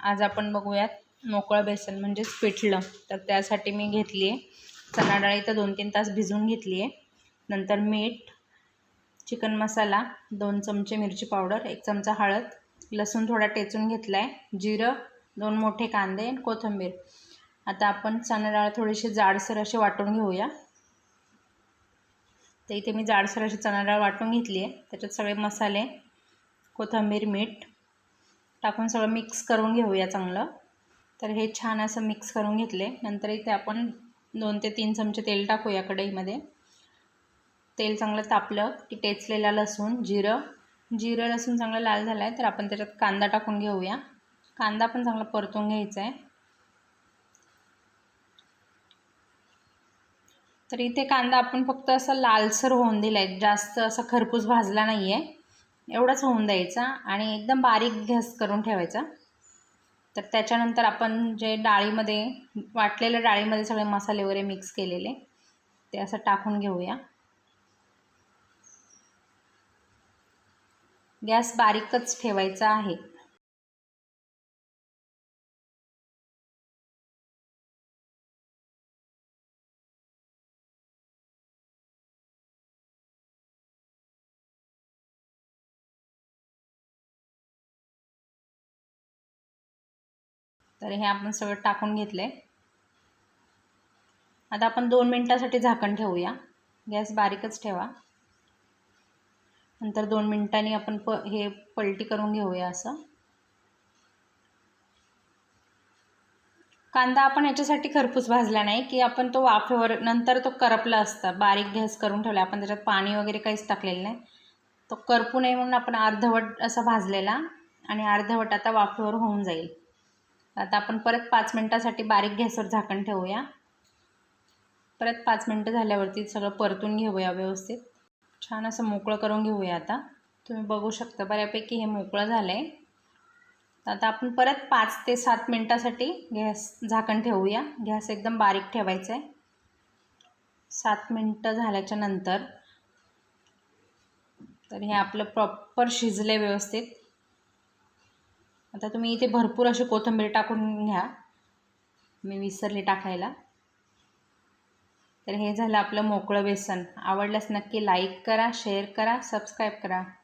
आज आपण बघूयात मोकळं बेसन म्हणजेच पिठलं. तर त्यासाठी मी घेतली आहे चणा डाळ, तर 2-3 तास भिजवून घेतली आहे. नंतर मीठ, चिकन मसाला, 2 चमचे मिरची पावडर, 1 चमचा हळद, लसूण थोडा टेचून घेतला आहे, जिरं, 2 मोठे कांदे, कोथिंबीर. आता आपण चणा डाळ थोडीशी जाडसर अशी वाटून घेऊया. तर इथे मी जाडसर अशी चणा डाळ वाटून घेतली आहे. त्याच्यात सगळे मसाले, कोथिंबीर, मीठ टाकून सगळं मिक्स करून घेऊया चांगलं. तर हे छान असं मिक्स करून घेतले. नंतर इथे आपण 2 ते 3 चमचे तेल टाकूया कढईमध्ये. तेल चांगलं तापलं की टेचलेला लसूण, जिरं लसूण चांगलं लाल झालं आहे तर आपण त्याच्यात कांदा टाकून घेऊया. कांदा पण चांगला परतून घ्यायचा आहे. तर इथे कांदा आपण फक्त असं लालसर होऊन दिला आहे, जास्त असं खरपूस भाजला नाही आहे, एवढाच होऊन द्यायचा आणि एकदम बारीक गॅस करून ठेवायचा. तर त्याच्यानंतर आपण जे डाळीमध्ये वाटलेल्या डाळीमध्ये सगळे मसाले वगैरे मिक्स केलेले ते असं टाकून घेऊया. गॅस बारीकच ठेवायचा आहे. तर हे आपण सगळं टाकून घेतले. आता आपण 2 मिनिटासाठी झाकण ठेवूया. गॅस बारीकच ठेवा. नंतर 2 मिनिटांनी आपण हे पलटी करून घेऊया. असं कांदा आपण याच्यासाठी खरपूस भाजला नाही की आपण तो वाफेवर नंतर तो करपला असता. बारीक गॅस करून ठेवला आपण, त्याच्यात पाणी वगैरे काहीच टाकलेलं नाही. तो करपू नये म्हणून आपण अर्धवट असा भाजलेला आणि अर्धवट आता वाफेवर होऊन जाईल. आता आपण परत 5 मिनिटासाठी बारीक गॅसवर झाकण ठेवूया. परत 5 मिनिटं झाल्यावरती सगळं परतून घेऊया व्यवस्थित. छान असं मोकळं करून घेऊया. आता तुम्ही बघू शकता बऱ्यापैकी हे मोकळं झालं आहे. आता आपण परत 5 ते 7 मिनिटासाठी गॅस झाकण ठेवूया. गॅस एकदम बारीक ठेवायचा आहे. 7 मिनिटं झाल्याच्या नंतर तर हे आपलं प्रॉपर शिजले व्यवस्थित. आता तुम्ही इथे भरपूर अशी कोथिंबीर टाकून घ्या, मी विसरले टाकायला. तर हे झालं आपलं मोकळं बेसन. आवडल्यास नक्की लाईक करा, शेअर करा, सबस्क्राईब करा.